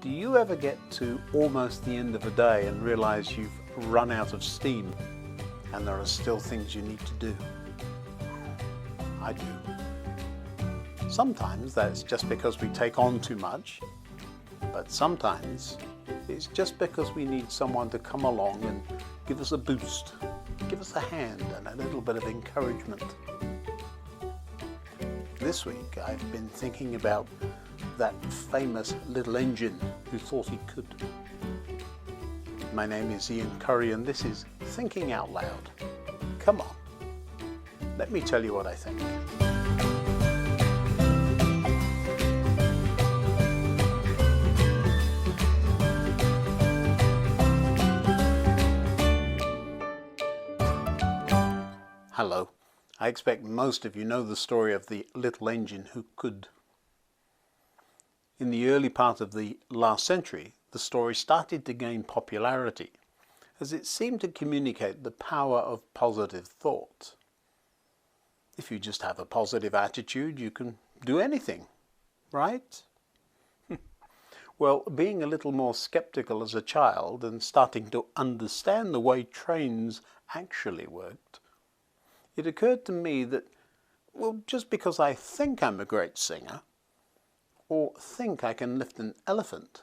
Do you ever get to almost the end of a day and realize you've run out of steam and there are still things you need to do? I do. Sometimes that's just because we take on too much, but sometimes it's just because we need someone to come along and give us a boost, give us a hand and a little bit of encouragement. This week I've been thinking about that famous little engine who thought he could. My name is Ian Curry and this is Thinking Out Loud. Come on, let me tell you what I think. Hello. I expect most of you know the story of the little engine who could. In the early part of the last century, the story started to gain popularity as it seemed to communicate the power of positive thought. If you just have a positive attitude, you can do anything, right? Well, being a little more skeptical as a child and starting to understand the way trains actually worked, it occurred to me that, well, just because I think I'm a great singer, or think I can lift an elephant,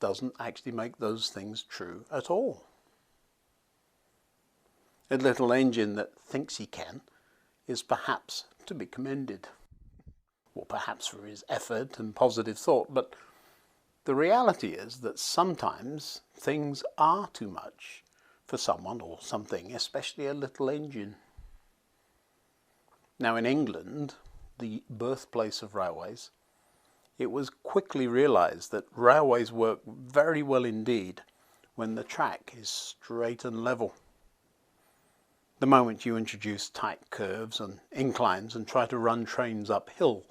doesn't actually make those things true at all. A little engine that thinks he can is perhaps to be commended, or perhaps for his effort and positive thought, but the reality is that sometimes things are too much for someone or something, especially a little engine. Now in England, the birthplace of railways, it was quickly realized that railways work very well indeed when the track is straight and level. The moment you introduce tight curves and inclines and try to run trains uphill,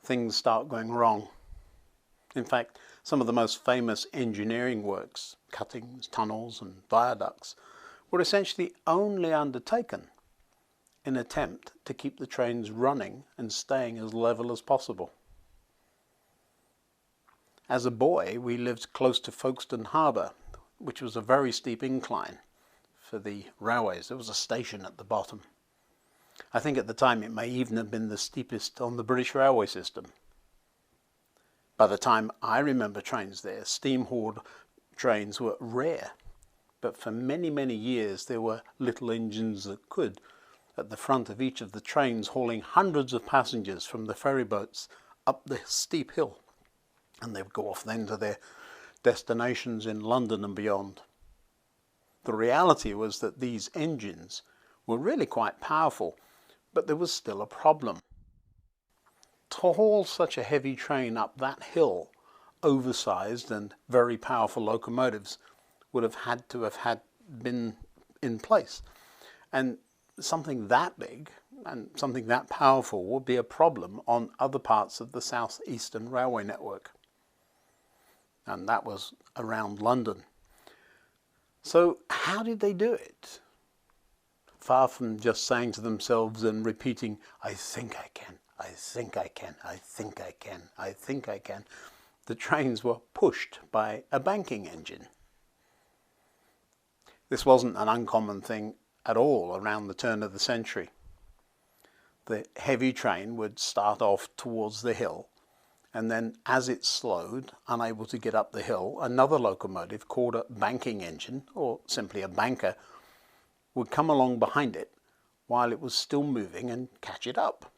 things start going wrong. In fact, some of the most famous engineering works, cuttings, tunnels and viaducts, were essentially only undertaken in an attempt to keep the trains running and staying as level as possible. As a boy, we lived close to Folkestone Harbour, which was a very steep incline for the railways. There was a station at the bottom. I think at the time it may even have been the steepest on the British railway system. By the time I remember trains there, steam-hauled trains were rare, but for many, many years there were little engines that could, at the front of each of the trains, hauling hundreds of passengers from the ferry boats up the steep hill. And they would go off then to their destinations in London and beyond. The reality was that these engines were really quite powerful, but there was still a problem. To haul such a heavy train up that hill, oversized and very powerful locomotives would have had been in place. And something that big and something that powerful would be a problem on other parts of the South Eastern Railway network. And that was around London. So how did they do it? Far from just saying to themselves and repeating, I think I can, I think I can, I think I can, I think I can, the trains were pushed by a banking engine. This wasn't an uncommon thing at all around the turn of the century. The heavy train would start off towards the hill, and then as it slowed, unable to get up the hill, another locomotive called a banking engine, or simply a banker, would come along behind it while it was still moving and catch it up.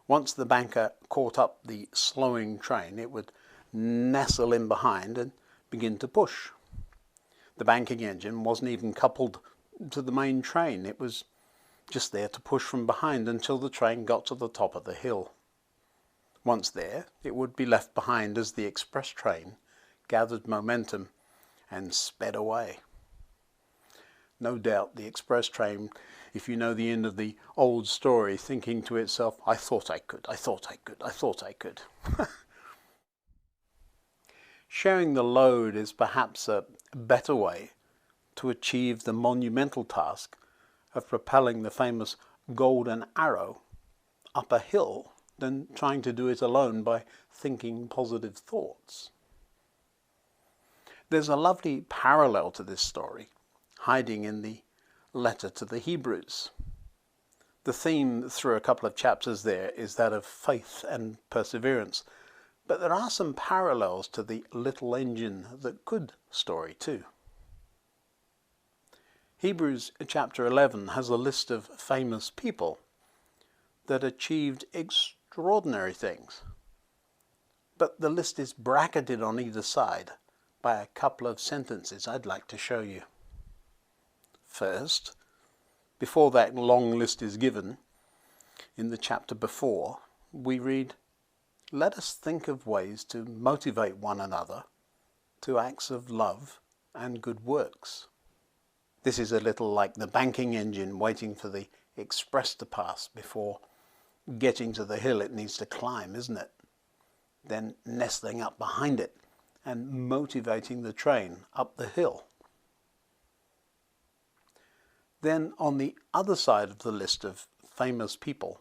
Once the banker caught up the slowing train, it would nestle in behind and begin to push. The banking engine wasn't even coupled to the main train. It was just there to push from behind until the train got to the top of the hill. Once there, it would be left behind as the express train gathered momentum and sped away. No doubt the express train, if you know the end of the old story, thinking to itself, I thought I could, I thought I could, I thought I could. Sharing the load is perhaps a better way to achieve the monumental task of propelling the famous Golden Arrow up a hill than trying to do it alone by thinking positive thoughts. There's a lovely parallel to this story hiding in the letter to the Hebrews. The theme through a couple of chapters there is that of faith and perseverance, but there are some parallels to the little engine that could story too. Hebrews chapter 11 has a list of famous people that achieved extraordinary things, but the list is bracketed on either side by a couple of sentences I'd like to show you. First, before that long list is given, in the chapter before, we read, "Let us think of ways to motivate one another to acts of love and good works." This is a little like the banking engine waiting for the express to pass before getting to the hill it needs to climb, isn't it? Then nestling up behind it and motivating the train up the hill. Then on the other side of the list of famous people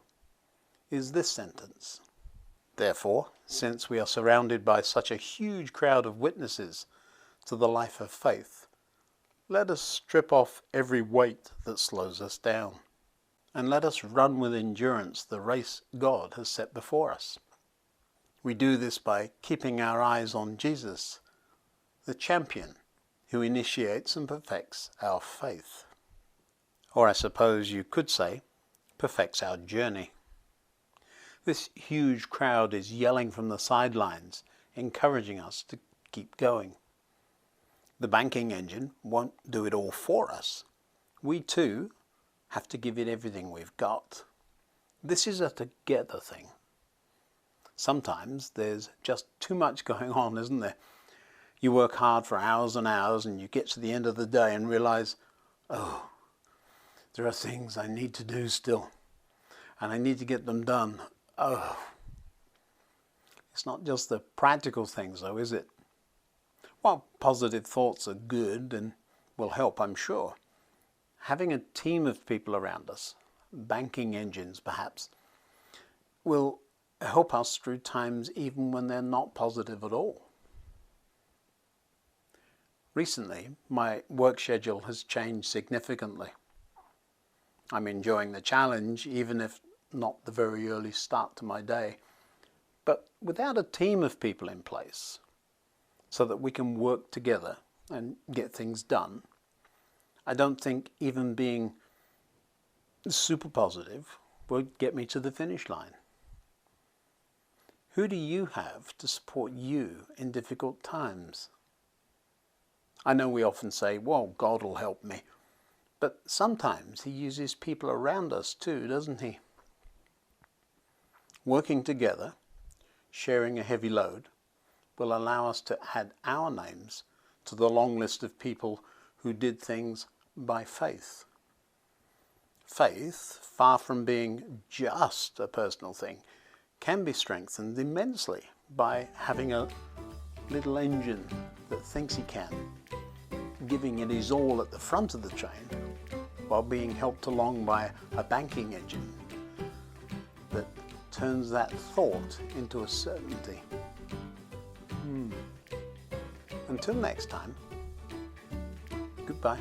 is this sentence: "Therefore, since we are surrounded by such a huge crowd of witnesses to the life of faith, let us strip off every weight that slows us down, and let us run with endurance the race God has set before us." We do this by keeping our eyes on Jesus, the champion who initiates and perfects our faith. Or I suppose you could say, perfects our journey. This huge crowd is yelling from the sidelines, encouraging us to keep going. The banking engine won't do it all for us. We too have to give it everything we've got. This is a together thing. Sometimes there's just too much going on, isn't there? You work hard for hours and hours and you get to the end of the day and realize, oh, there are things I need to do still, and I need to get them done. Oh, it's not just the practical things though, is it? While positive thoughts are good and will help, I'm sure, having a team of people around us, banking engines perhaps, will help us through times even when they're not positive at all. Recently, my work schedule has changed significantly. I'm enjoying the challenge, even if not the very early start to my day. But without a team of people in place, so that we can work together and get things done, I don't think even being super positive will get me to the finish line. Who do you have to support you in difficult times? I know we often say, well, God will help me. But sometimes He uses people around us too, doesn't He? Working together, sharing a heavy load, will allow us to add our names to the long list of people who did things by faith. Faith, far from being just a personal thing, can be strengthened immensely by having a little engine that thinks he can, giving it his all at the front of the train, while being helped along by a banking engine that turns that thought into a certainty. Until next time, goodbye.